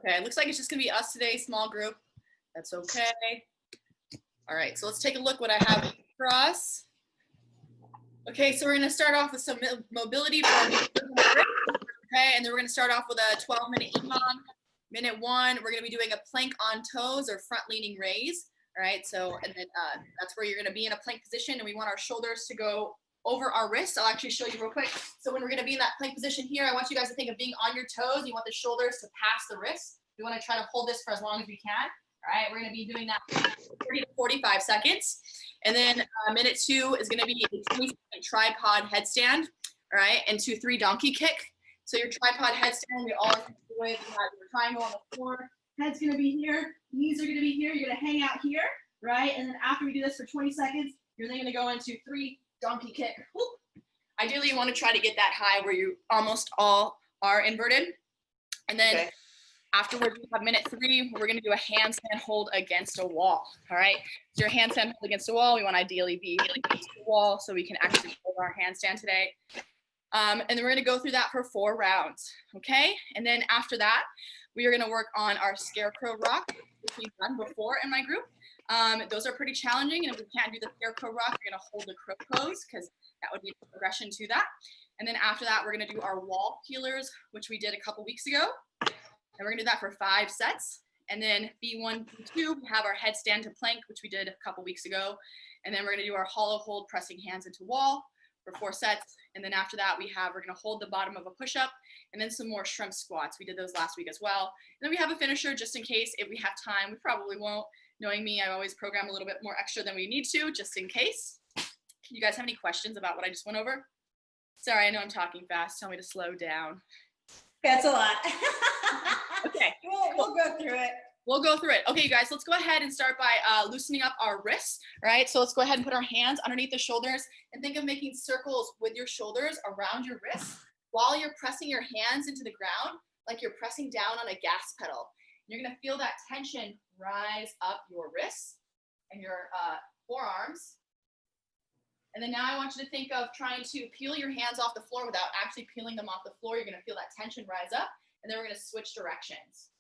Okay, looks like it's just gonna be us today, small group. That's okay. All right, so let's take a look what I have for us. Okay, so we're gonna start off with some mobility for our okay, and then we're gonna start off with a 12-minute EMOM. Minute 1, we're gonna be doing a plank on toes or front leaning raise. All right, so and then that's where you're gonna be in a plank position, and we want our shoulders to go over our wrists. I'll actually show you real quick. So when we're gonna be in that plank position here, I want you guys to think of being on your toes. You want the shoulders to pass the wrists. We wanna try to hold this for as long as we can. All right, we're gonna be doing that for 30 to 45 seconds. And then minute 2 is gonna be a 20-second tripod headstand, all right, and 2-3 donkey kick. So your tripod headstand, we all have the way we have your triangle on the floor. Head's gonna be here, knees are gonna be here, you're gonna hang out here, right? And then after we do this for 20 seconds, you're then gonna go into 3 donkey kick. Whoop. Ideally, you wanna try to get that high where you almost all are inverted. And then afterwards, we have minute 3, we're gonna do a handstand hold against a wall, all right? So your handstand hold against a wall, we wanna ideally be against the wall so we can actually hold our handstand today. And then we're gonna go through that for 4 rounds, okay? And then after that, we are gonna work on our scarecrow rock, which we've done before in my group. Those are pretty challenging, and if we can't do the scarecrow rock, we're gonna hold the crow pose, because that would be a progression to that. And then after that, we're gonna do our wall peelers, which we did a couple weeks ago. And we're gonna do that for 5 sets. And then B1, B2, we have our headstand to plank, which we did a couple weeks ago. And then we're gonna do our hollow hold, pressing hands into wall for 4 sets. And then after that, we're gonna hold the bottom of a push-up, and then some more shrimp squats. We did those last week as well. And then we have a finisher just in case if we have time. We probably won't. Knowing me, I always program a little bit more extra than we need to, just in case. You guys have any questions about what I just went over? Sorry, I know I'm talking fast. Tell me to slow down. That's a lot. Okay. We'll go through it. We'll go through it. Okay, you guys, let's go ahead and start by loosening up our wrists, right? So let's go ahead and put our hands underneath the shoulders and think of making circles with your shoulders around your wrists while you're pressing your hands into the ground, like you're pressing down on a gas pedal. You're gonna feel that tension rise up your wrists and your forearms. And then now I want you to think of trying to peel your hands off the floor without actually peeling them off the floor. You're gonna feel that tension rise up, and then we're gonna switch directions.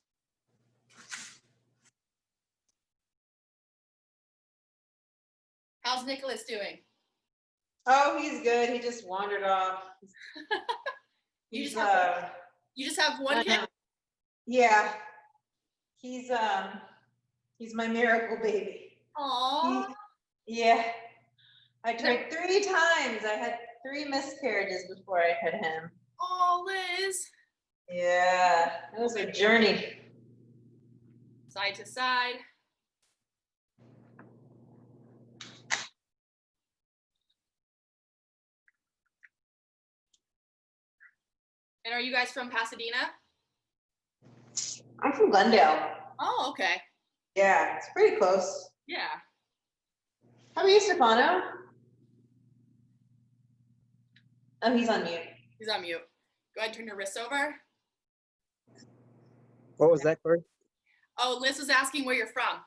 How's Nicholas doing? Oh, he's good. He just wandered off. You just have one kid? Yeah. He's my miracle baby. Aww. Yeah. I tried 3 times. I had 3 miscarriages before I had him. Oh, Liz. Yeah, it was a journey. Side to side. And are you guys from Pasadena? I'm from Glendale. Oh, okay. Yeah, it's pretty close. Yeah. How about you, Stefano? Oh, he's on mute. He's on mute. Go ahead and turn your wrists over. What was that, Cory? Oh, Liz was asking where you're from.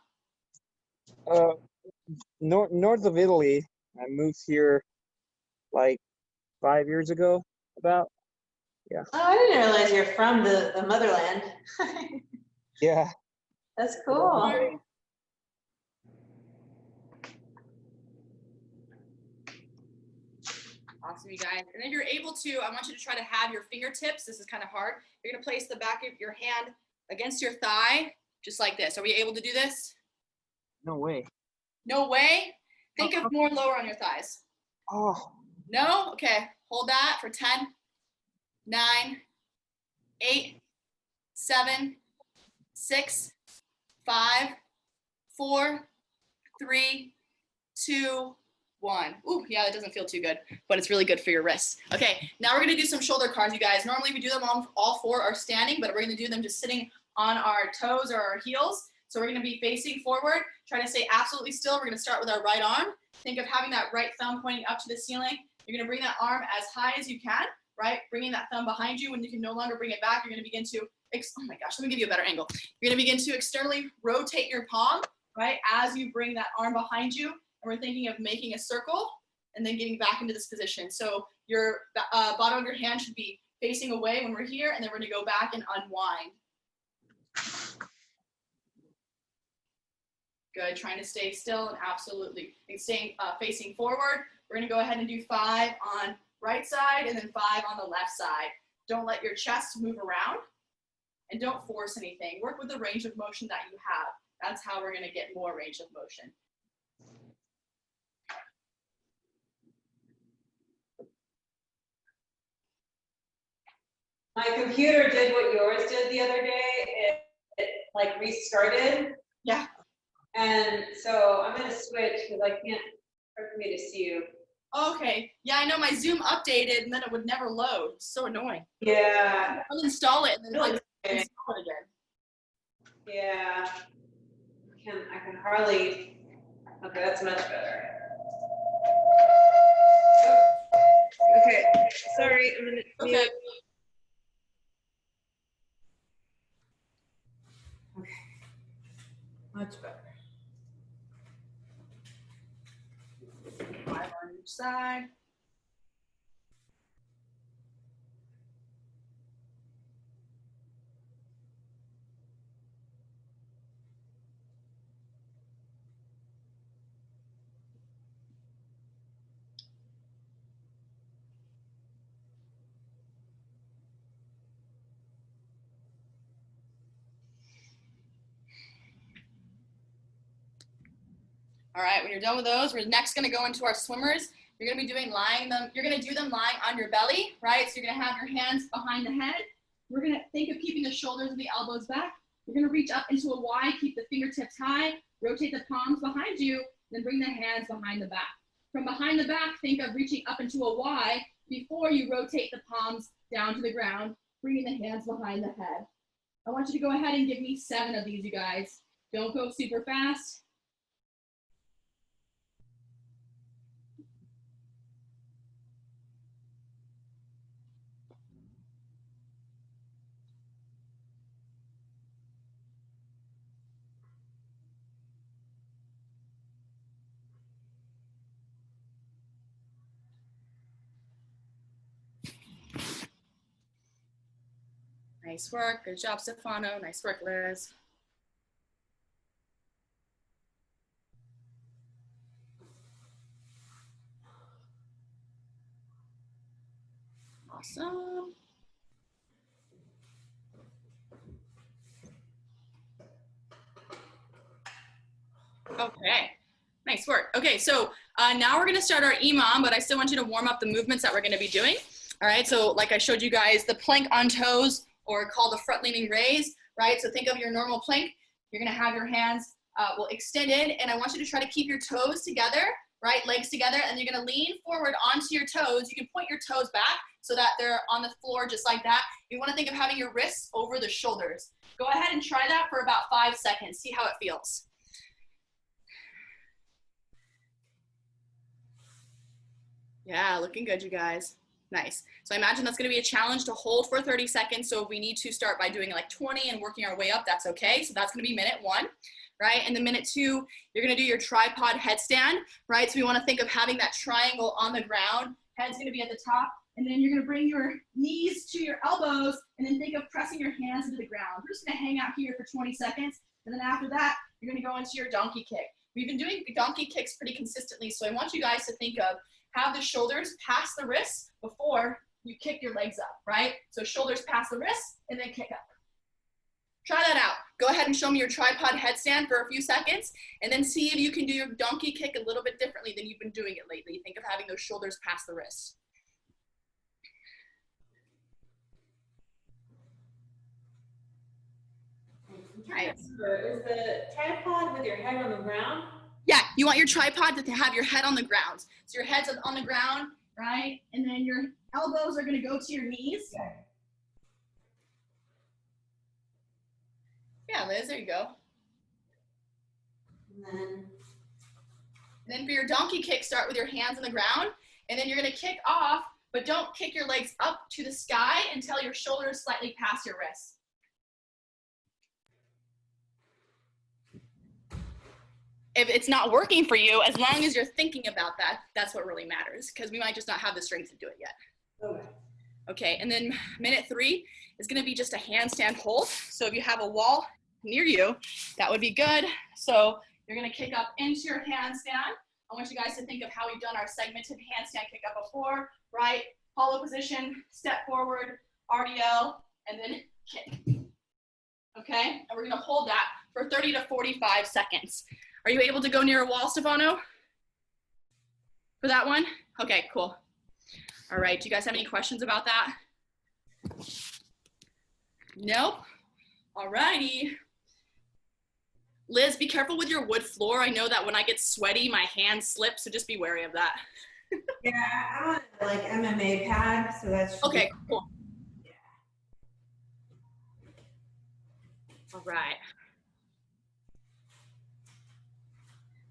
North of Italy. I moved here like 5 years ago, about. Yeah. Oh, I didn't realize you're from the motherland. Yeah. That's cool. Awesome, you guys. And if you're able to, I want you to try to have your fingertips. This is kind of hard. You're going to place the back of your hand against your thigh, just like this. Are we able to do this? No way. No way? Think of more lower on your thighs. Oh. No? Okay. Hold that for 10, 9, 8, 7, 6, 5, 4, 3, 2, 1. Ooh, yeah, that doesn't feel too good, but it's really good for your wrists. Okay, now we're gonna do some shoulder cards, you guys. Normally we do them all 4 are standing, but we're gonna do them just sitting on our toes or our heels. So we're gonna be facing forward, try to stay absolutely still. We're gonna start with our right arm. Think of having that right thumb pointing up to the ceiling. You're gonna bring that arm as high as you can, right? Bringing that thumb behind you. When you can no longer bring it back, you're gonna begin to, oh my gosh, let me give you a better angle. You're gonna begin to externally rotate your palm, right? As you bring that arm behind you. And we're thinking of making a circle and then getting back into this position. So your bottom of your hand should be facing away when we're here, and then we're gonna go back and unwind. Good, trying to stay still and absolutely staying facing forward. We're gonna go ahead and do 5 on right side and then 5 on the left side. Don't let your chest move around and don't force anything. Work with the range of motion that you have. That's how we're gonna get more range of motion. My computer did what yours did the other day. It like restarted. Yeah. And so I'm gonna switch because I can't, hard for me to see you. Okay, yeah, I know my Zoom updated and then it would never load. It's so annoying. Yeah. Uninstall it and then like Okay. install it again. Yeah. I can hardly. Okay, that's much better. Okay, sorry, I'm gonna Okay. mute. Okay, much better. 5 on each side. All right, when you're done with those, we're next gonna go into our swimmers. You're gonna be doing you're gonna do them lying on your belly, right? So you're gonna have your hands behind the head. We're gonna think of keeping the shoulders and the elbows back. We're gonna reach up into a Y, keep the fingertips high, rotate the palms behind you, then bring the hands behind the back. From behind the back, think of reaching up into a Y before you rotate the palms down to the ground, bringing the hands behind the head. I want you to go ahead and give me 7 of these, you guys. Don't go super fast. Nice work. Good job, Stefano. Nice work, Liz. Awesome. Okay. Nice work. Okay, so now we're going to start our EMOM, but I still want you to warm up the movements that we're going to be doing. All right, so like I showed you guys, the plank on toes, or called the front leaning raise, right? So think of your normal plank. You're gonna have your hands extended, and I want you to try to keep your toes together, right? Legs together, and you're gonna lean forward onto your toes. You can point your toes back so that they're on the floor just like that. You wanna think of having your wrists over the shoulders. Go ahead and try that for about 5 seconds. See how it feels. Yeah, looking good, you guys. Nice. So I imagine that's going to be a challenge to hold for 30 seconds. So if we need to start by doing like 20 and working our way up, that's okay. So that's going to be minute 1, right? And then minute 2, you're going to do your tripod headstand, right? So we want to think of having that triangle on the ground. Head's going to be at the top. And then you're going to bring your knees to your elbows and then think of pressing your hands into the ground. We're just going to hang out here for 20 seconds. And then after that, you're going to go into your donkey kick. We've been doing donkey kicks pretty consistently. So I want you guys to think of have the shoulders past the wrists before you kick your legs up, right? So shoulders past the wrists and then kick up. Try that out. Go ahead and show me your tripod headstand for a few seconds and then see if you can do your donkey kick a little bit differently than you've been doing it lately. Think of having those shoulders past the wrists. Nice. Is the tripod with your head on the ground? Yeah, you want your tripod to have your head on the ground. So your head's on the ground, right? And then your elbows are gonna go to your knees. Yeah, Liz, there you go. And then for your donkey kick, start with your hands on the ground. And then you're gonna kick off, but don't kick your legs up to the sky until your shoulders slightly past your wrists. If it's not working for you, as long as you're thinking about that, that's what really matters, because we might just not have the strength to do it yet. okay. Okay, and then minute 3 is gonna be just a handstand hold. So if you have a wall near you, that would be good. So You're gonna kick up into your handstand. I want you guys to think of how we've done our segmented handstand kick up before, right? Hollow position, step forward, RDL, and then kick. Okay, and we're gonna hold that for 30 to 45 seconds. Are you able to go near a wall, Stefano? For that one? Okay, cool. All right, do you guys have any questions about that? Nope. All righty. Liz, be careful with your wood floor. I know that when I get sweaty, my hands slip, so just be wary of that. Yeah, I'm on like MMA pad, so that's Okay, cool. All right.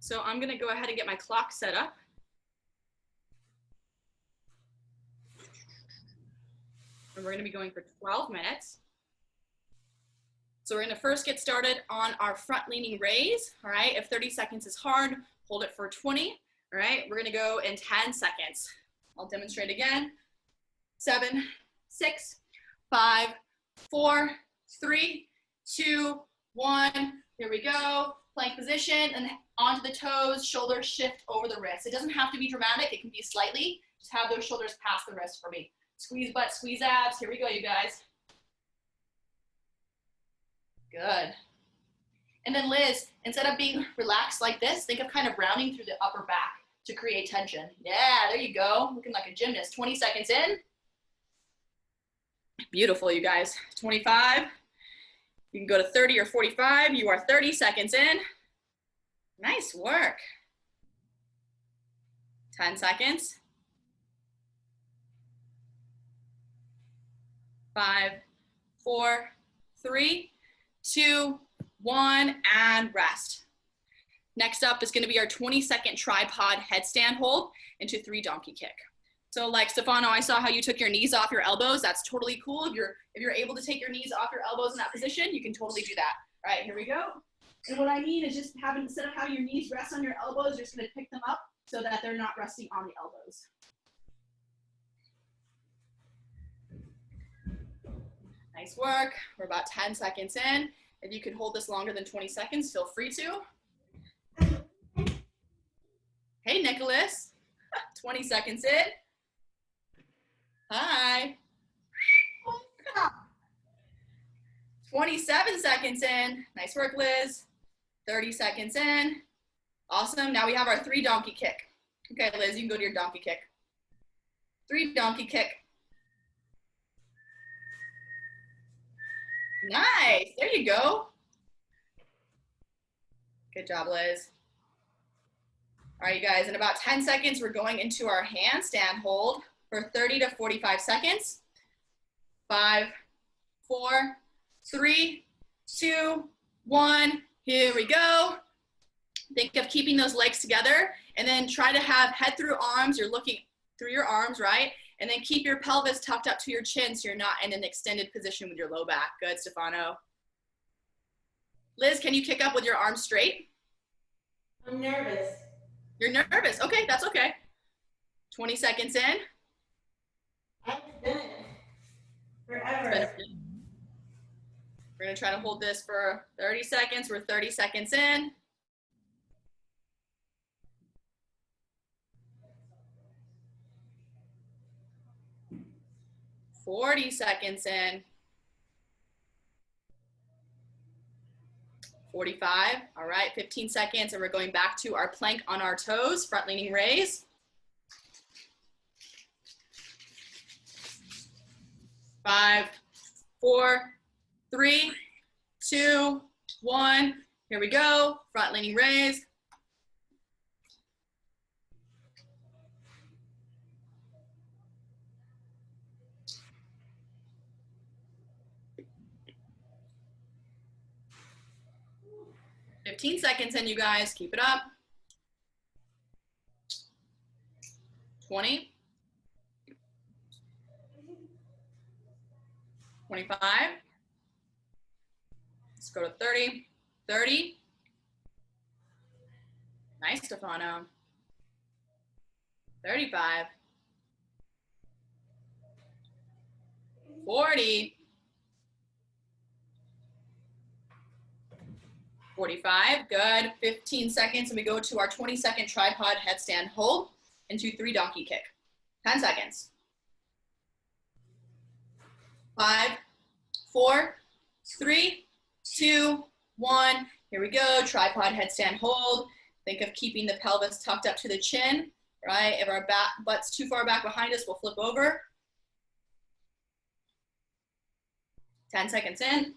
So I'm gonna go ahead and get my clock set up. And we're gonna be going for 12 minutes. So we're gonna first get started on our front leaning raise, all right? If 30 seconds is hard, hold it for 20, all right? We're gonna go in 10 seconds. I'll demonstrate again. 7, 6, 5, 4, 3, 2, 1. Here we go. Plank position and onto the toes, shoulders shift over the wrist. It doesn't have to be dramatic, it can be slightly. Just have those shoulders past the wrist for me. Squeeze butt, squeeze abs. Here we go, you guys. Good. And then Liz, instead of being relaxed like this, think of kind of rounding through the upper back to create tension. Yeah, there you go. Looking like a gymnast. 20 seconds in. Beautiful, you guys. 25. You can go to 30 or 45. You are 30 seconds in. Nice work. 10 seconds. 5, 4, 3, 2, 1, and rest. Next up is going to be our 20-second tripod headstand hold into 3 donkey kick. So like Stefano, I saw how you took your knees off your elbows. That's totally cool. If you're able to take your knees off your elbows in that position, you can totally do that. All right, here we go. And what I mean is just having, instead of having your knees rest on your elbows, you're just going to pick them up so that they're not resting on the elbows. Nice work. We're about 10 seconds in. If you can hold this longer than 20 seconds, feel free to. Hey, Nicholas. 20 seconds in. Hi. 27 seconds in. Nice work, Liz. 30 seconds in. Awesome. Now we have our 3 donkey kick. Okay, Liz, you can go to your donkey kick. 3 donkey kick. Nice. There you go. Good job, Liz. All right, you guys, in about 10 seconds, we're going into our handstand hold for 30 to 45 seconds. 5, 4, 3, 2, 1. Here we go. Think of keeping those legs together and then try to have head through arms. You're looking through your arms, right? And then keep your pelvis tucked up to your chin so you're not in an extended position with your low back. Good, Stefano. Liz, can you kick up with your arms straight? I'm nervous. You're nervous. Okay, that's okay. 20 seconds in. I've done it forever. We're gonna try to hold this for 30 seconds. We're 30 seconds in. $40 seconds in. 45. All right, 15 seconds, and we're going back to our plank on our toes, front leaning raise. 5, 4, 3, 2, 1. Here we go. Front leaning raise. $15 seconds in, you guys. Keep it up. 20. 25. Let's go to 30. 30. Nice, Stefano. 35. 40. 45, good. 15 seconds, and we go to our 20-second tripod headstand hold into 3 donkey kick. 10 seconds. 5, 4, 3, 2, 1. Here we go, tripod headstand hold. Think of keeping the pelvis tucked up to the chin, right? If our butt's too far back behind us, we'll flip over. 10 seconds in.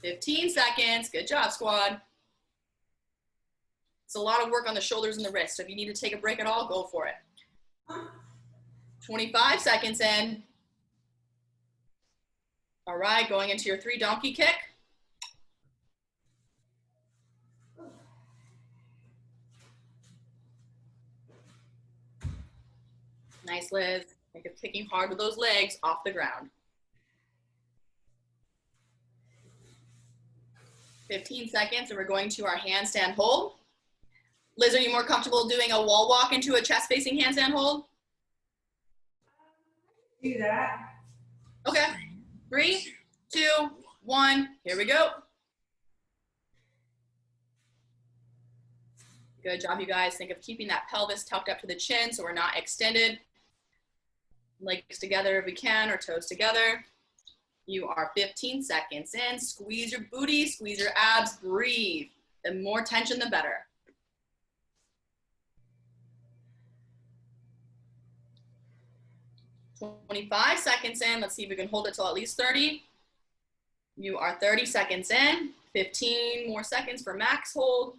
15 seconds. Good job, squad. It's a lot of work on the shoulders and the wrists. So if you need to take a break at all, go for it. 25 seconds in. All right, going into your 3 donkey kick. Nice, Liz. Think of kicking hard with those legs off the ground. 15 seconds, and we're going to our handstand hold. Liz, are you more comfortable doing a wall walk into a chest-facing handstand hold? Do that. Okay. 3, 2, 1. Here we go. Good job, you guys. Think of keeping that pelvis tucked up to the chin so we're not extended. Legs together if we can, or toes together. You are 15 seconds in. Squeeze your booty, squeeze your abs, breathe. The more tension, the better. "25 seconds in. Let's see if we can hold it till at least 30. You are 30 seconds in. 15 more seconds for max hold.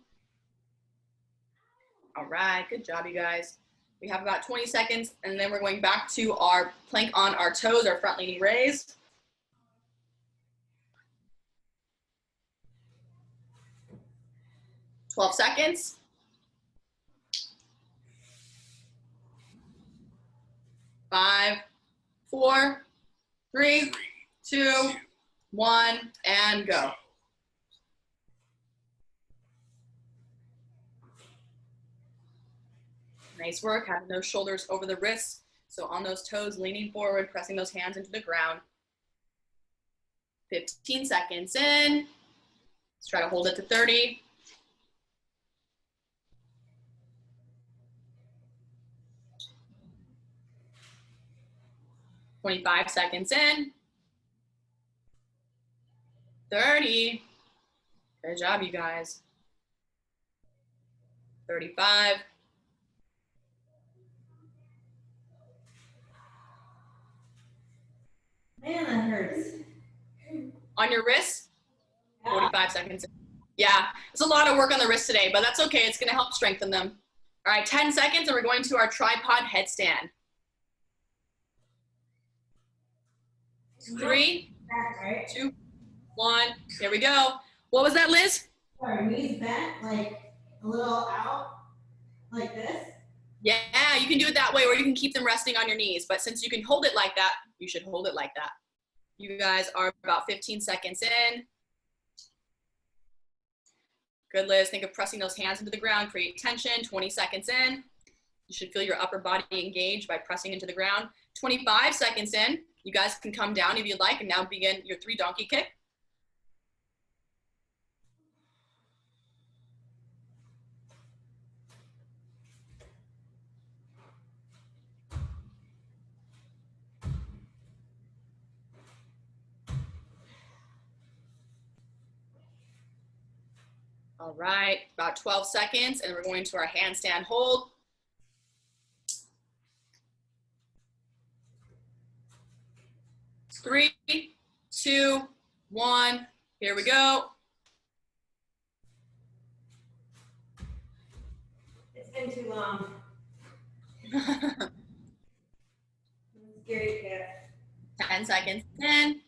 All right, good job, you guys. We have about 20 seconds, and then we're going back to our plank on our toes, our front leaning raise. "12 seconds. 5, 4, 3, 2, 1, and go. Nice work, having those shoulders over the wrists. So on those toes, leaning forward, pressing those hands into the ground. 15 seconds in. Let's try to hold it to 30. 25 seconds in. 30. Good job, you guys. 35. Man, that hurts. On your wrists, 45 seconds. Yeah, it's a lot of work on the wrist today, but that's okay. It's going to help strengthen them. All right, 10 seconds, and we're going to our tripod headstand. 3, 2, 1. Here we go. What was that, Liz? Sorry, knees bent, like a little out, like this. Yeah, you can do it that way, or you can keep them resting on your knees. But since you can hold it like that, you should hold it like that. You guys are about 15 seconds in. Good, Liz. Think of pressing those hands into the ground, create tension. 20 seconds in. You should feel your upper body engaged by pressing into the ground. 25 seconds in. You guys can come down if you'd like, and now begin your 3 donkey kick. All right, about 12 seconds, and we're going to our handstand hold. Three, 2, 1. Here we go. It's been too long. Scary cat. 10 seconds in.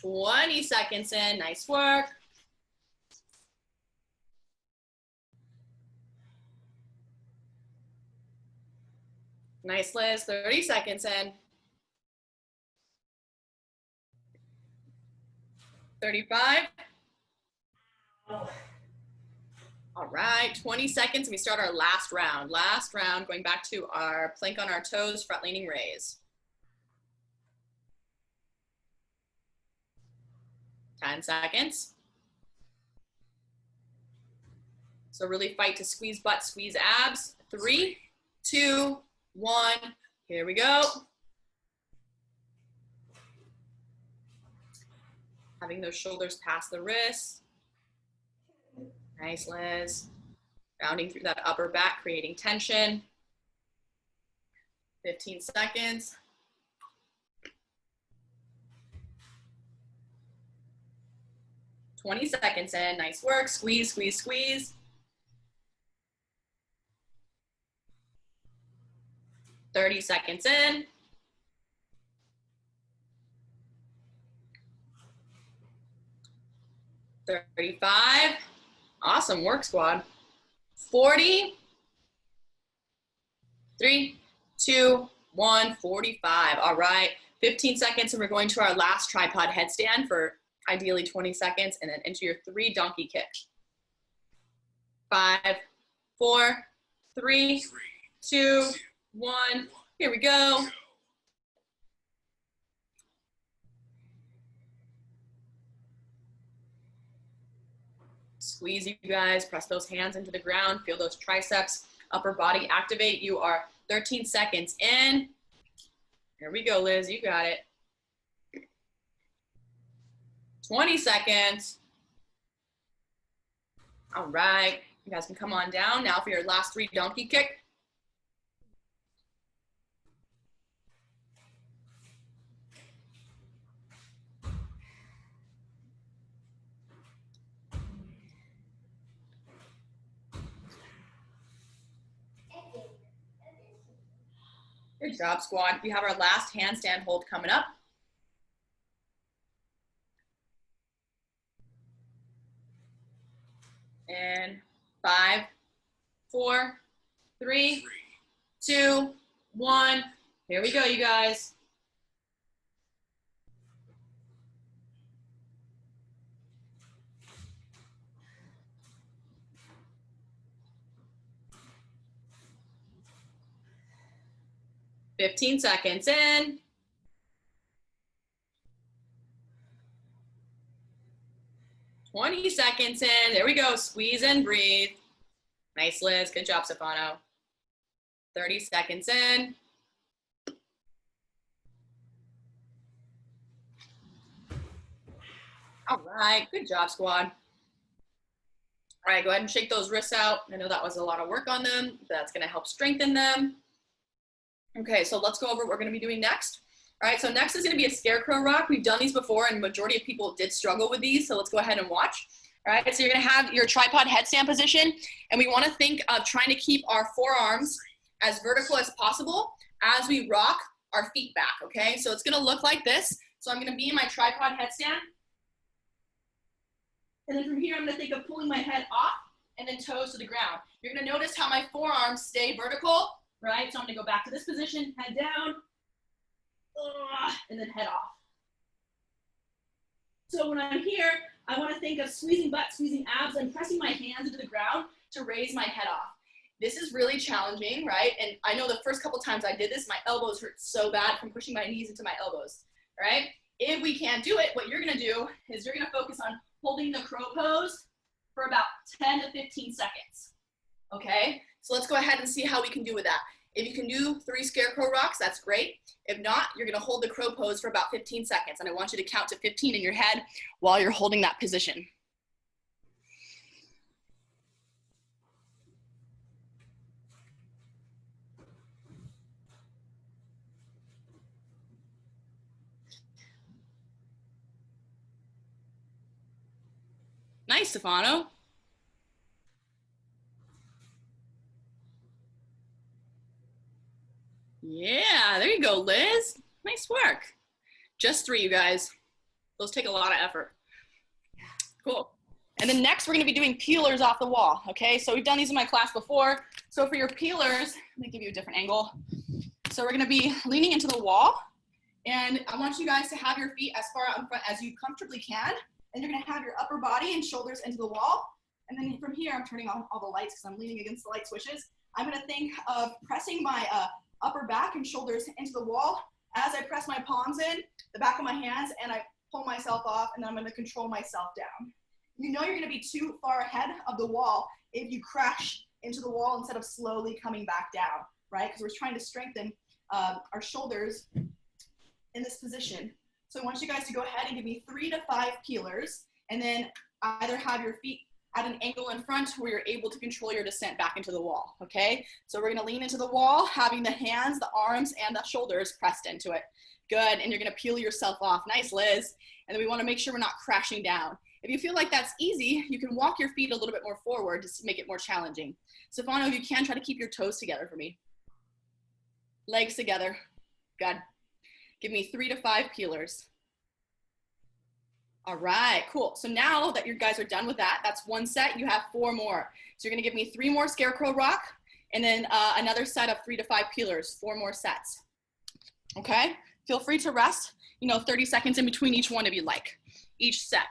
20 seconds in. Nice work. Nice, Liz. 30 seconds in. 35. All right, 20 seconds and we start our last round. Last round, going back to our plank on our toes, front leaning raise. 10 seconds. So really fight to squeeze butt, squeeze abs. 3, 2, 1, here we go. Having those shoulders past the wrists. Nice, Liz. Rounding through that upper back, creating tension. 15 seconds. $20 seconds in, nice work. Squeeze, squeeze, squeeze. 30 seconds in. 35. Awesome work, squad. 40. 3, 2, 1, 45. All right, 15 seconds and we're going to our last tripod headstand for ideally 20 seconds and then into your 3 donkey kick. 5, 4, 3, 2, 1. Here we go. Squeeze, you guys. Press those hands into the ground. Feel those triceps, upper body activate. You are 13 seconds in. Here we go, Liz. You got it. 20 seconds. All right. You guys can come on down. Now for your last 3 donkey kick. Good job, squad. We have our last handstand hold coming up. And 5, 4, 3, 2, 1. Here we go, you guys. $15 seconds in. 20 seconds in. There we go. Squeeze and breathe. Nice, Liz. Good job, Stefano. 30 seconds in. All right. Good job, squad. All right. Go ahead and shake those wrists out. I know that was a lot of work on them. That's going to help strengthen them. Okay, so let's go over what we're going to be doing next. All right, so next is going to be a scarecrow rock. We've done these before, and the majority of people did struggle with these, so let's go ahead and watch. All right, so you're going to have your tripod headstand position, and we want to think of trying to keep our forearms as vertical as possible as we rock our feet back, okay? So it's going to look like this. So I'm going to be in my tripod headstand, and then from here, I'm going to think of pulling my head off and then toes to the ground. You're going to notice how my forearms stay vertical, right? So I'm going to go back to this position, head down, and then head off. So when I'm here, I want to think of squeezing butt, squeezing abs, and pressing my hands into the ground to raise my head off. This is really challenging, right? And I know the first couple times I did this, my elbows hurt so bad from pushing my knees into my elbows, right? If we can't do it, what you're going to do is you're going to focus on holding the crow pose for about 10 to 15 seconds, okay? So let's go ahead and see how we can do with that. If you can do 3 scarecrow rocks, that's great. If not, you're gonna hold the crow pose for about 15 seconds, and I want you to count to 15 in your head while you're holding that position. Nice, Stefano. Yeah, there you go, Liz. Nice work. Just 3, you guys. Those take a lot of effort. Cool. And then next, we're going to be doing peelers off the wall, okay? So we've done these in my class before. So for your peelers, let me give you a different angle. So we're going to be leaning into the wall. And I want you guys to have your feet as far out in front as you comfortably can. And you're going to have your upper body and shoulders into the wall. And then from here, I'm turning on all the lights because I'm leaning against the light switches. I'm gonna think of pressing my upper back and shoulders into the wall. As I press my palms in, the back of my hands, and I pull myself off, and then I'm gonna control myself down. You know you're gonna be too far ahead of the wall if you crash into the wall instead of slowly coming back down, right? Because we're trying to strengthen our shoulders in this position. So I want you guys to go ahead and give me 3 to 5 peelers, and then either have your feet at an angle in front where you're able to control your descent back into the wall, okay? So we're gonna lean into the wall, having the hands, the arms, and the shoulders pressed into it. Good, and you're gonna peel yourself off. Nice, Liz. And then we wanna make sure we're not crashing down. If you feel like that's easy, you can walk your feet a little bit more forward to make it more challenging. Stefano, if you can, try to keep your toes together for me. Legs together, good. Give me 3 to 5 peelers. All right, cool. So now that you guys are done with that, that's 1 set, you have 4 more. So you're gonna give me 3 more scarecrow rock, and then another set of 3 to 5 peelers, 4 more sets. Okay, feel free to rest, 30 seconds in between each one if you like, each set.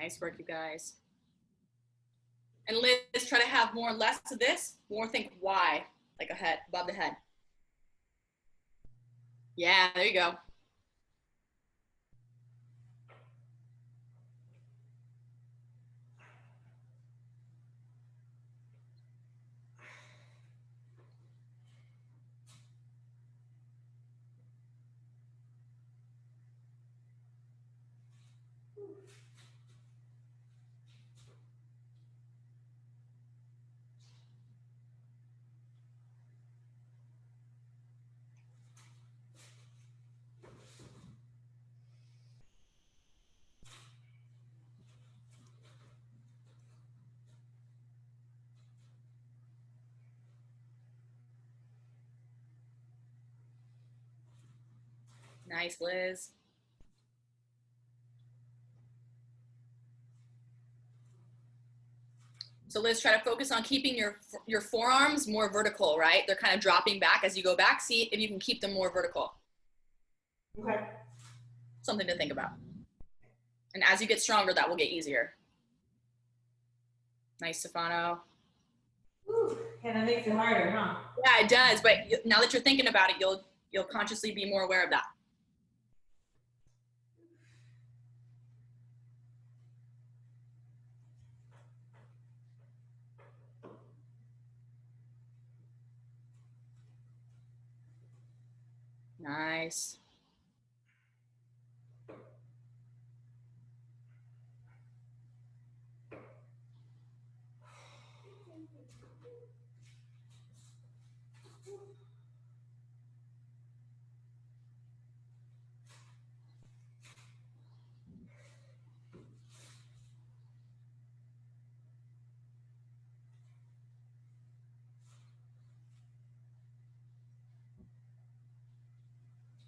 Nice work, you guys. And Liz, try to have more less of this, more think why, like ahead, above the head. Yeah, there you go. Nice, Liz. So Liz, try to focus on keeping your forearms more vertical, right? They're kind of dropping back as you go back. See if you can keep them more vertical. Okay. Something to think about. And as you get stronger, that will get easier. Nice, Stefano. Ooh, yeah, that makes it harder, huh? Yeah, it does. But now that you're thinking about it, you'll consciously be more aware of that. Nice.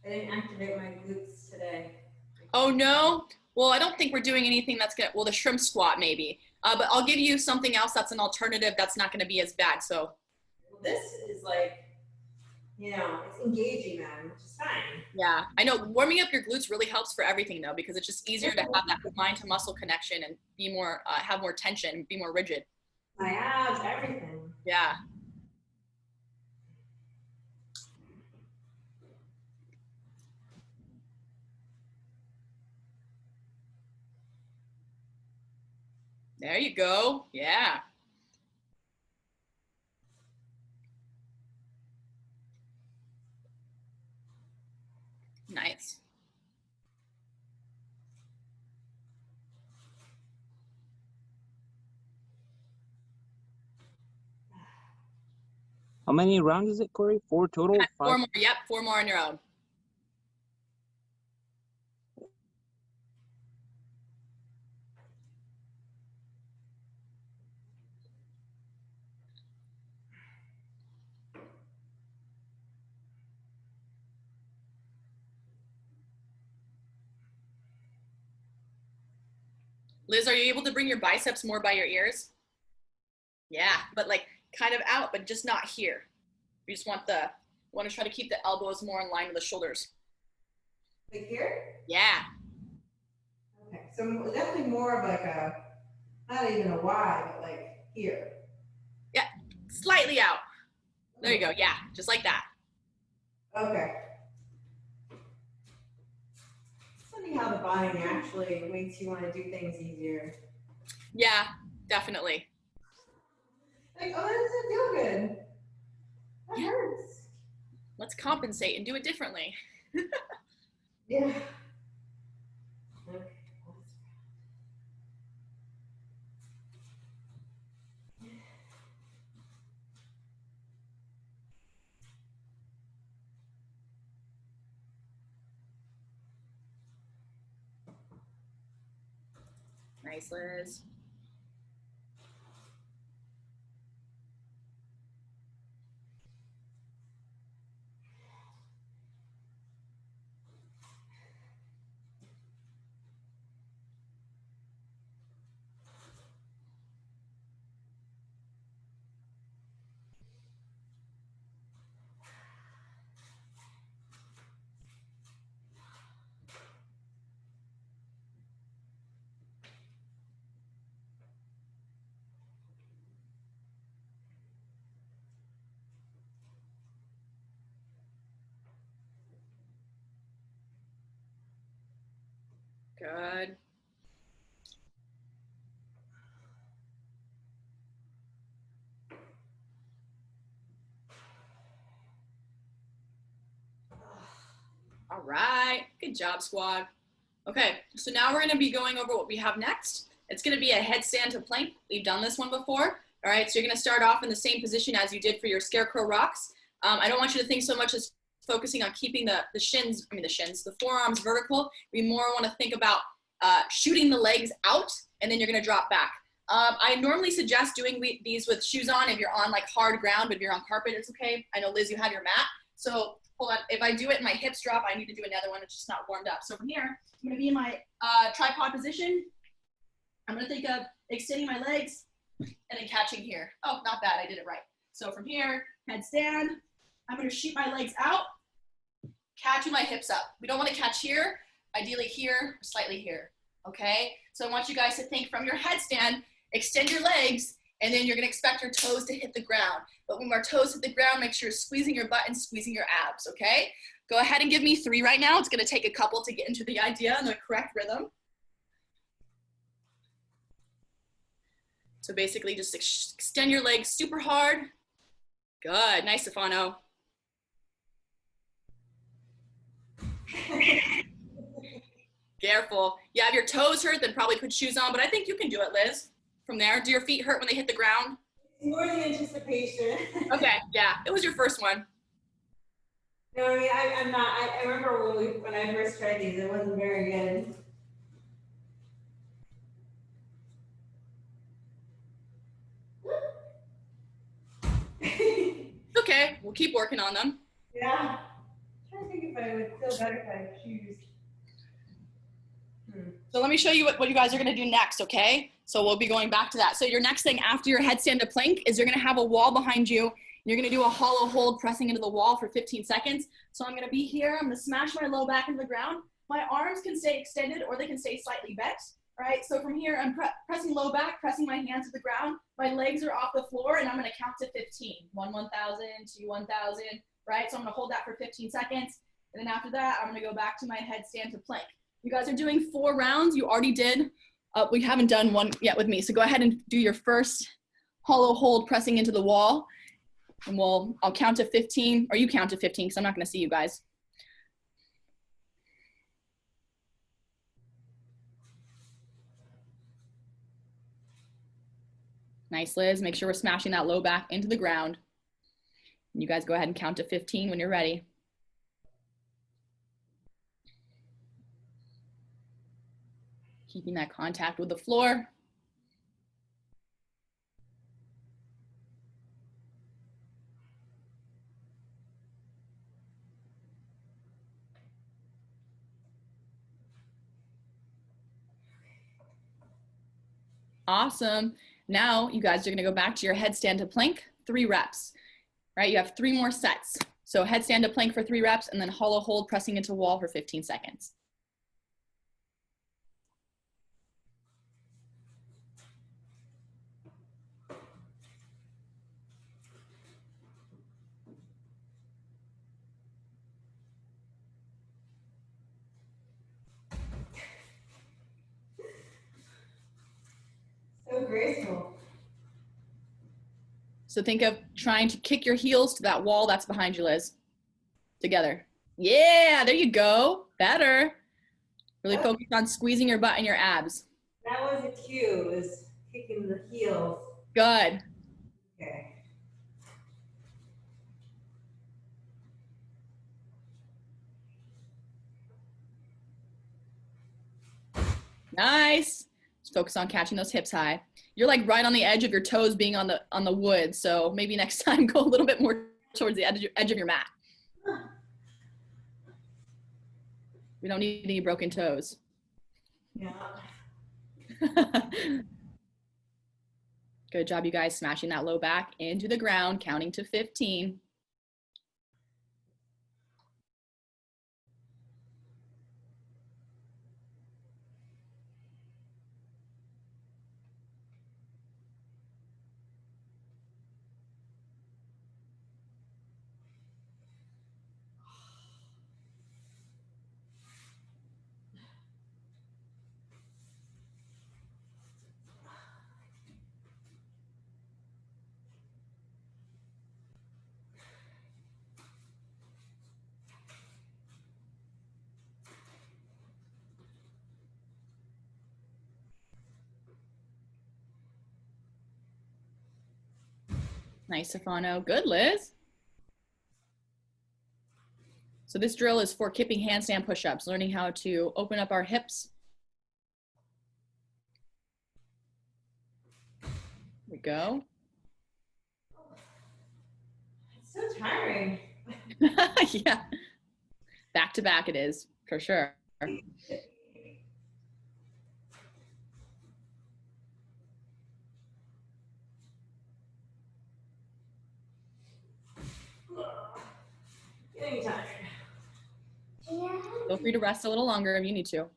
I didn't activate my glutes today. Oh no? Well, I don't think we're doing anything that's gonna, well, the shrimp squat maybe. But I'll give you something else that's an alternative that's not gonna be as bad, so. Well, this is like, it's engaging them, which is fine. Yeah, I know warming up your glutes really helps for everything though, because it's just easier to have that mind to muscle connection and be more, have more tension, be more rigid. My abs, everything. Yeah. There you go. Yeah. Nice. How many rounds is it, Cory? 4 total? 5? 4 more. Yep, 4 more on your own. Liz, are you able to bring your biceps more by your ears? Yeah, but like kind of out, but just not here. You just want to try to keep the elbows more in line with the shoulders. Like here? Yeah. Okay, so definitely more of like a, not even a Y, but like here. Yeah, slightly out. There you go. Yeah, just like that. Okay. It's funny how the body naturally makes you want to do things easier. Yeah, definitely. Like, oh, that doesn't feel good. That Yeah. hurts. Let's compensate and do it differently. Yeah. Okay. Nice, Liz. Good. All right. Good job, squad. Okay, so now we're going to be going over what we have next. It's going to be a headstand to plank. We've done this one before. All right, so you're going to start off in the same position as you did for your scarecrow rocks. I don't want you to think so much as focusing on keeping the forearms vertical. We more want to think about shooting the legs out, and then you're going to drop back. I normally suggest doing these with shoes on if you're on like hard ground, but if you're on carpet, it's okay. I know, Liz, you have your mat. So hold on, if I do it and my hips drop, I need to do another one. It's just not warmed up. So from here, I'm going to be in my tripod position. I'm going to think of extending my legs and then catching here. Oh, not bad. I did it right. So from here, headstand. I'm going to shoot my legs out, catching my hips up. We don't want to catch here, ideally here, or slightly here. Okay? So I want you guys to think from your headstand, extend your legs, and then you're going to expect your toes to hit the ground. But when our toes hit the ground, make sure you're squeezing your butt and squeezing your abs, okay? Go ahead and give me 3 right now. It's going to take a couple to get into the idea and the correct rhythm. So basically just extend your legs super hard. Good. Nice, Stefano. Careful. Yeah, if your toes hurt, then probably put shoes on, but I think you can do it, Liz. From there, do your feet hurt when they hit the ground? More the anticipation. Okay, yeah, it was your first one. No, I mean, I'm not. I remember when I first tried these, it wasn't very good. Okay, we'll keep working on them. Yeah. I'm trying to think if I would feel better if I had shoes. So let me show you what you guys are gonna do next, okay? So we'll be going back to that. So your next thing after your headstand to plank is you're gonna have a wall behind you. You're gonna do a hollow hold pressing into the wall for 15 seconds. So I'm gonna be here, I'm gonna smash my low back into the ground. My arms can stay extended or they can stay slightly bent, right? So from here, I'm pressing low back, pressing my hands to the ground. My legs are off the floor and I'm gonna count to 15. 1, 1,000, 2, 1,000, right? So I'm gonna hold that for 15 seconds. And then after that, I'm gonna go back to my headstand to plank. You guys are doing 4 rounds. You already did. We haven't done one yet with me. So go ahead and do your first hollow hold pressing into the wall. And I'll count to 15, or you count to 15 because I'm not gonna see you guys. Nice, Liz. Make sure we're smashing that low back into the ground. And you guys go ahead and count to 15 when you're ready. Keeping that contact with the floor. Awesome. Now you guys are gonna go back to your headstand to plank, 3 reps, right? You have 3 more sets. So headstand to plank for 3 reps and then hollow hold pressing into wall for 15 seconds. So graceful. So think of trying to kick your heels to that wall that's behind you, Liz. Together. Yeah, there you go. Better. Really focus on squeezing your butt and your abs. That was a cue, was kicking the heels. Good. Okay. Nice. Just focus on catching those hips high. You're like right on the edge of your toes being on the wood. So maybe next time go a little bit more towards the edge of your mat. We don't need any broken toes. Yeah. Good job, you guys, smashing that low back into the ground, counting to 15. Nice, Stefano. Good, Liz. So this drill is for kipping handstand push-ups, learning how to open up our hips. There we go. It's so tiring. Yeah. Back to back it is, for sure. Getting tired. Feel free to rest a little longer if you need to.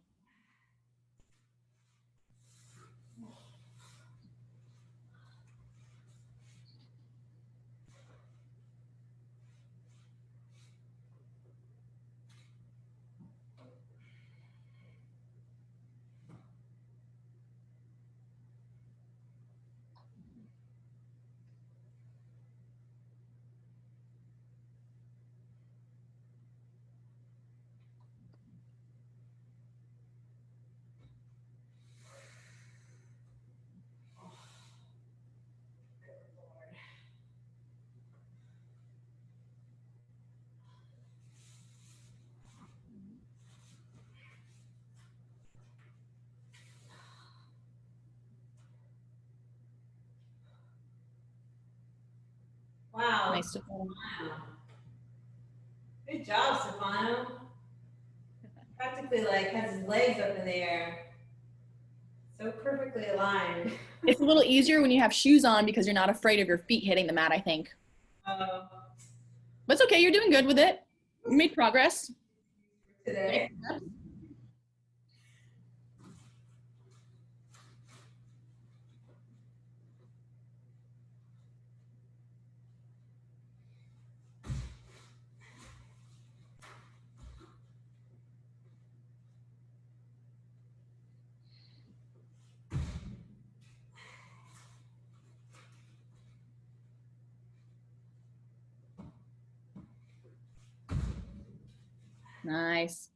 Wow. Nice, Stefano. Good job, Stefano. Practically like has his legs up in the air. So perfectly aligned. It's a little easier when you have shoes on because you're not afraid of your feet hitting the mat, I think. Uh, But it's okay, you're doing good with it. You made progress. today. Nice.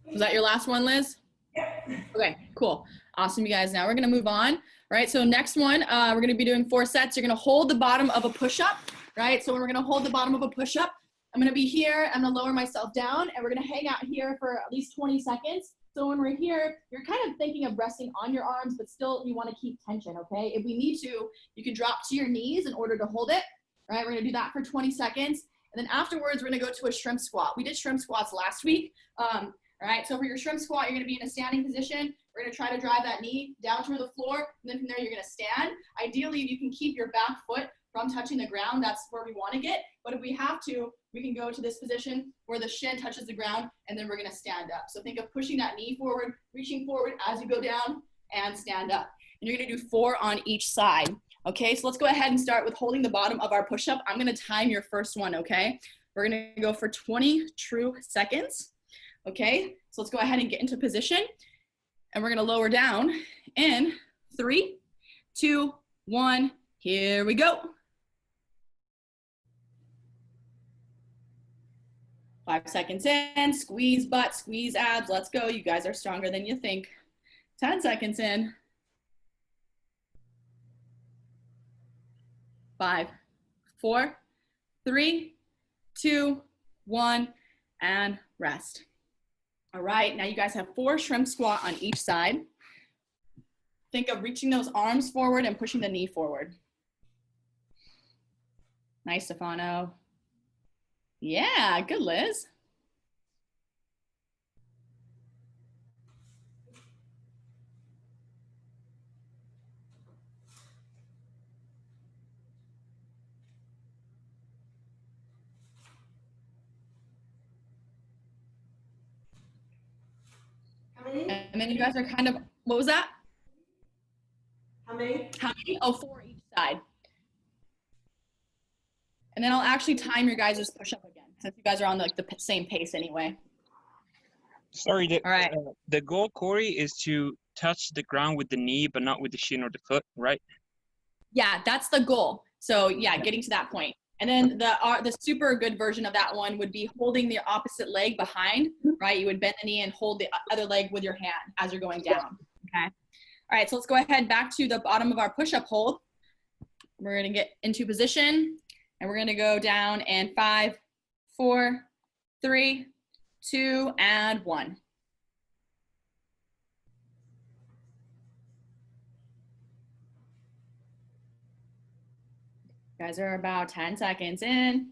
Was that your last one, Liz? Yep. Okay, cool. Awesome, you guys. Now we're gonna move on. right, so next one, we're gonna be doing 4 sets. You're gonna hold the bottom of a push-up, right? So we're gonna hold the bottom of a push-up. I'm gonna be here, I'm gonna lower myself down, and we're gonna hang out here for at least 20 seconds. So when we're here, you're kind of thinking of resting on your arms, but still you wanna keep tension, okay? If we need to, you can drop to your knees in order to hold it, right? We're gonna do that for 20 seconds. And then afterwards, we're gonna go to a shrimp squat. We did shrimp squats last week. All right, so for your shrimp squat, you're gonna be in a standing position. We're gonna try to drive that knee down toward the floor, and then from there, you're gonna stand. Ideally, you can keep your back foot from touching the ground. That's where we wanna get. But if we have to, we can go to this position where the shin touches the ground, and then we're gonna stand up. So think of pushing that knee forward, reaching forward as you go down, and stand up. And you're gonna do 4 on each side. Okay, so let's go ahead and start with holding the bottom of our push-up. I'm gonna time your first one, okay? We're gonna go for 20 true seconds. Okay, so let's go ahead and get into position. And we're gonna lower down in 3, 2, 1, here we go. 5 seconds in, squeeze butt, squeeze abs, let's go. You guys are stronger than you think. 10 seconds in. 5, 4, 3, 2, 1, and rest. All right, now you guys have 4 shrimp squat on each side. Think of reaching those arms forward and pushing the knee forward. Nice, Stefano. Yeah, good, Liz. How many? And then you guys are kind of, what was that? How many? How many? Oh, 4 each side. And then I'll actually time your guys' push-up again, since you guys are on like the same pace anyway. Sorry, All right. The goal, Cory, is to touch the ground with the knee, but not with the shin or the foot, right? Yeah, that's the goal. So yeah, getting to that point. And then the super good version of that one would be holding the opposite leg behind, right? You would bend the knee and hold the other leg with your hand as you're going down, okay? All right, so let's go ahead back to the bottom of our push-up hold. We're gonna get into position, and we're gonna go down in 5, 4, 3, 2, and 1. You guys are about 10 seconds in.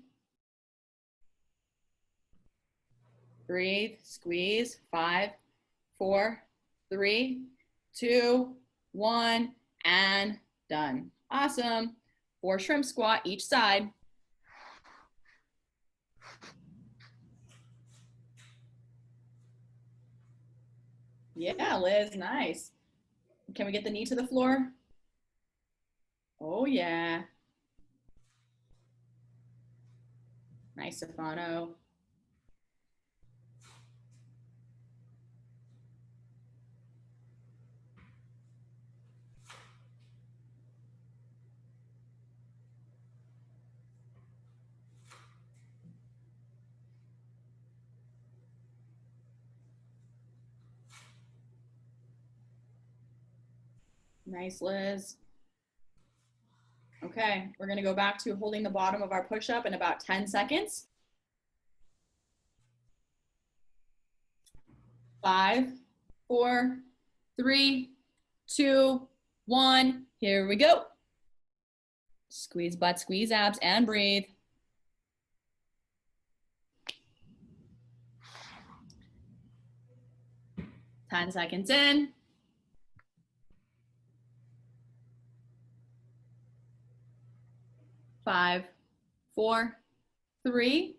Breathe, squeeze, 5, 4, 3, 2, 1, and done. Awesome. 4 shrimp squat each side. Yeah, Liz, nice. Can we get the knee to the floor? Oh, yeah. Nice, Stefano. Nice, Liz. Okay, we're gonna go back to holding the bottom of our push-up in about 10 seconds. 5, 4, 3, 2, 1. Here we go. Squeeze butt, squeeze abs, and breathe. Ten seconds in. 5, 4, 3,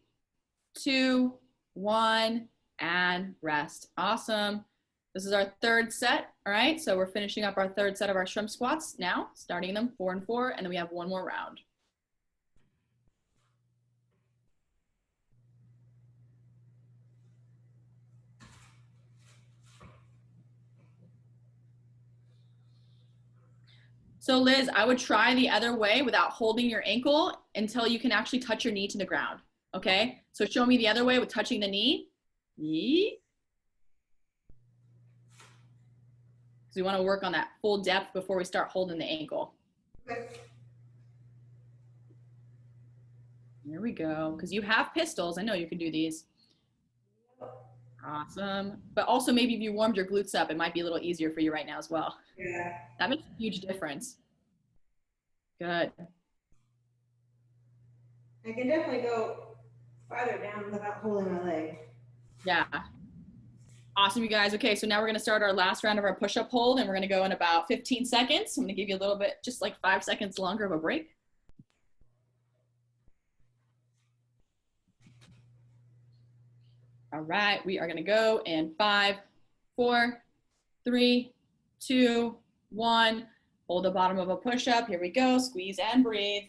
2, 1, and rest. Awesome. This is our 3rd set. All right, so we're finishing up our 3rd set of our shrimp squats now, starting them 4 and 4, and then we have 1 more round. So Liz, I would try the other way without holding your ankle until you can actually touch your knee to the ground, okay? So show me the other way with touching the knee. Because we want to work on that full depth before we start holding the ankle. Okay. There we go. Because you have pistols. I know you can do these. Awesome. But also maybe if you warmed your glutes up, it might be a little easier for you right now as well. Yeah. That makes a huge difference. Good. I can definitely go farther down without holding my leg. Yeah. Awesome, you guys. Okay, so now we're going to start our last round of our push-up hold, and we're going to go in about 15 seconds. I'm going to give you a little bit, just like 5 seconds longer of a break. All right, we are going to go in 5, 4, 3, 2, 1. Hold the bottom of a push-up. Here we go. Squeeze and breathe.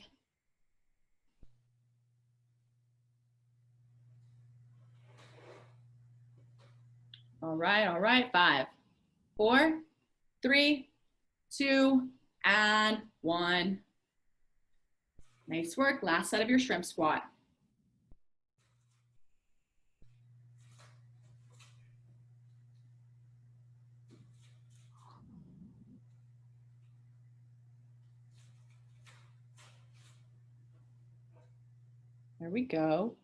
All right. 5, 4, 3, 2, and 1. Nice work. Last set of your shrimp squat. There we go.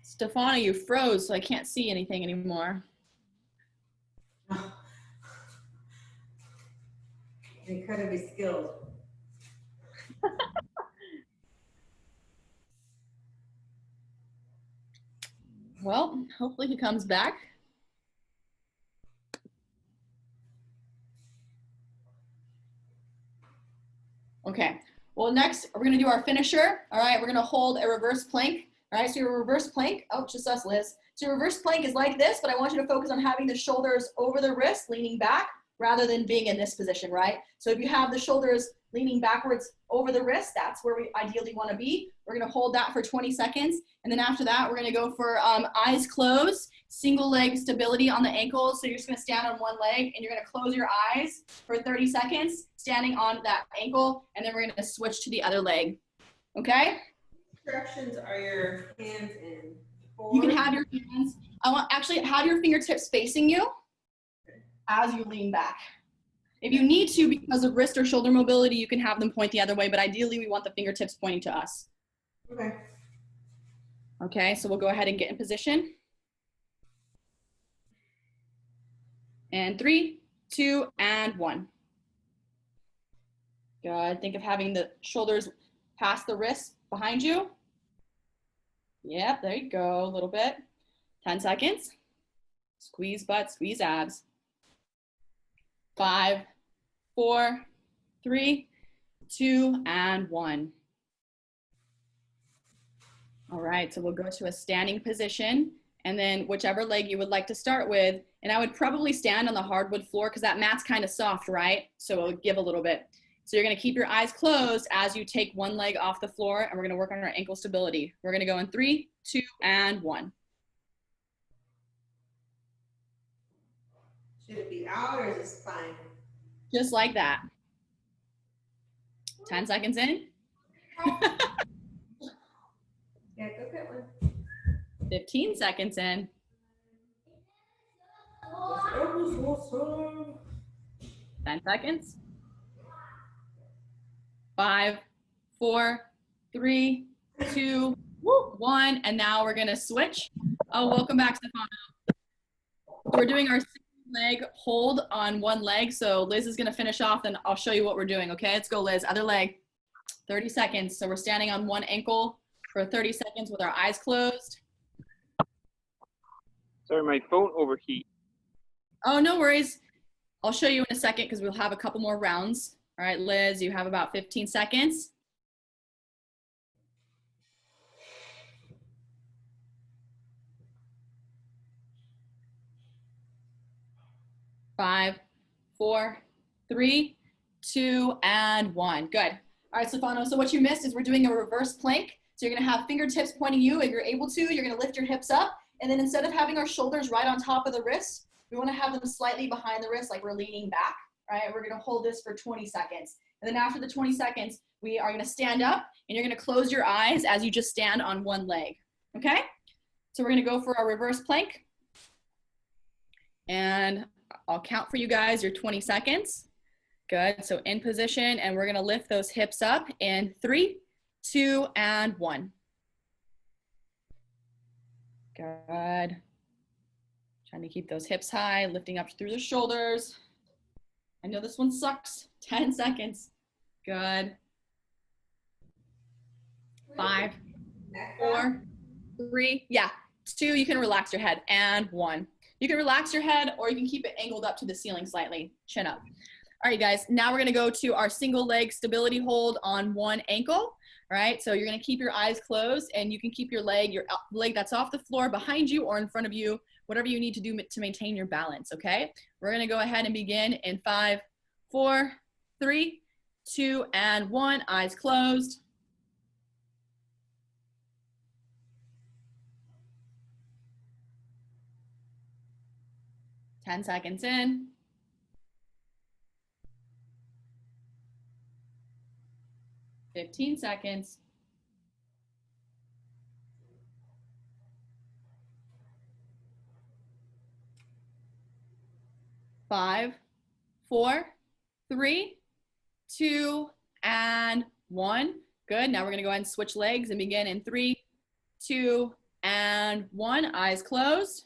Stefano, you froze, so I can't see anything anymore. They could be skilled. Well, hopefully he comes back. Okay, well next we're gonna do our finisher. All right, we're gonna hold a reverse plank. All right, so your reverse plank, oh, just us, Liz. So your reverse plank is like this, but I want you to focus on having the shoulders over the wrist, leaning back, rather than being in this position, right? So if you have the shoulders leaning backwards over the wrist, that's where we ideally wanna be. We're gonna hold that for 20 seconds. And then after that, we're gonna go for eyes closed, single leg stability on the ankles. So you're just gonna stand on one leg and you're gonna close your eyes for 30 seconds, standing on that ankle, and then we're gonna switch to the other leg, okay? Directions are your hands in. You can have your hands, actually have your fingertips facing you as you lean back. If you need to, because of wrist or shoulder mobility, you can have them point the other way, but ideally we want the fingertips pointing to us. Okay. Okay, so we'll go ahead and get in position. And 3, 2, and 1. Good. Think of having the shoulders past the wrists behind you. Yep, there you go, a little bit. 10 seconds. Squeeze butt, squeeze abs. 5, 4, 3, 2, and 1. All right, so we'll go to a standing position, and then whichever leg you would like to start with, and I would probably stand on the hardwood floor because that mat's kind of soft, right? So it'll give a little bit. So you're gonna keep your eyes closed as you take one leg off the floor, and we're gonna work on our ankle stability. We're gonna go in 3, 2, and 1. Should it be out or is it fine? Just like that. 10 seconds in. Yeah, go get one. 15 seconds in. 10 seconds. 5, 4, 3, 2, 1. And now we're gonna switch. Oh, welcome back, Stefano. So we're doing our leg hold on one leg. So Liz is gonna finish off and I'll show you what we're doing, okay? Let's go, Liz, other leg. 30 seconds. So we're standing on one ankle for 30 seconds with our eyes closed. Sorry, my phone overheat. Oh, no worries. I'll show you in a second because we'll have a couple more rounds. All right, Liz, you have about 15 seconds. Five, 4, 3, 2, and 1. Good. All right, Stefano, so what you missed is we're doing a reverse plank. So you're gonna have fingertips pointing you. If you're able to, you're gonna lift your hips up. And then instead of having our shoulders right on top of the wrist, we wanna have them slightly behind the wrist like we're leaning back, right? We're gonna hold this for 20 seconds. And then after the 20 seconds, we are gonna stand up and you're gonna close your eyes as you just stand on one leg, okay? So we're gonna go for our reverse plank. And I'll count for you guys your 20 seconds. Good, so in position, and we're gonna lift those hips up in 3, 2, and 1. Good. Trying to keep those hips high, lifting up through the shoulders. I know this one sucks. 10 seconds. Good. 5, 4, 3, yeah, 2, you can relax your head, and 1. You can relax your head or you can keep it angled up to the ceiling slightly, chin up. All right, guys, now we're gonna go to our single leg stability hold on one ankle. All right, so you're gonna keep your eyes closed and you can keep your leg that's off the floor behind you or in front of you, whatever you need to do to maintain your balance, okay? We're gonna go ahead and begin in 5, 4, 3, 2, and 1, eyes closed. Ten seconds in. 15 seconds. 5, 4, 3, 2, and 1. Good. Now we're going to go ahead and switch legs and begin in 3, 2, and 1. Eyes closed.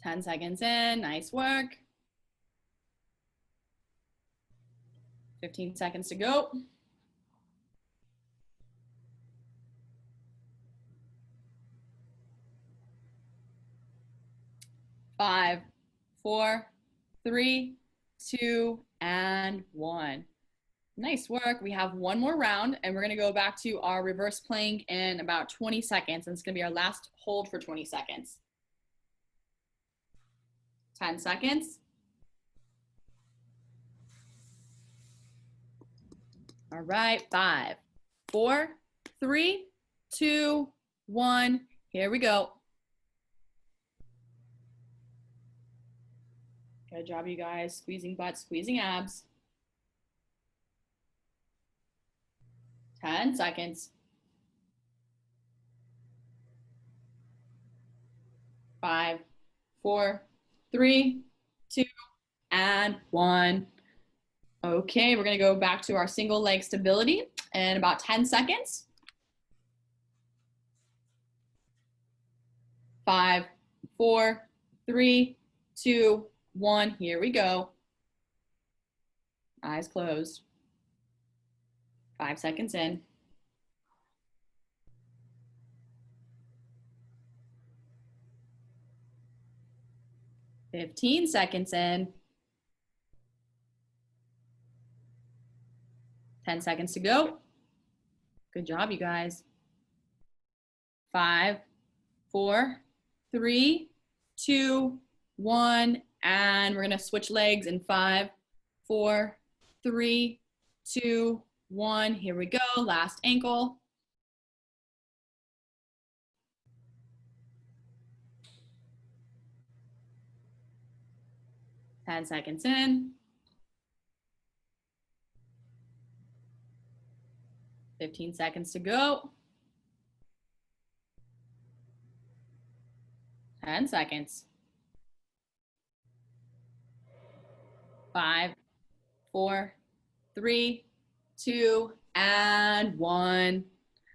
Ten seconds in. Nice work. 15 seconds to go. 5, 4, 3, 2, and 1. Nice work. We have one more round and we're going to go back to our reverse plank in about 20 seconds. And it's going to be our last hold for 20 seconds. 10 seconds. All right, 5, 4, 3, 2, 1. Here we go. Good job, you guys. Squeezing butt, squeezing abs. 10 seconds. 5, 4, 3, 2, and 1. Okay, we're gonna go back to our single leg stability in about 10 seconds. 5, 4, 3, 2, 1. Here we go. Eyes closed. 5 seconds in. 15 seconds in. 10 seconds to go. Good job, you guys. 5, 4, 3, 2, 1. And we're going to switch legs in 5, 4, 3, 2, 1. Here we go. Last ankle. Ten seconds in. 15 seconds to go. 10 seconds. 5, 4, 3, 2, and 1.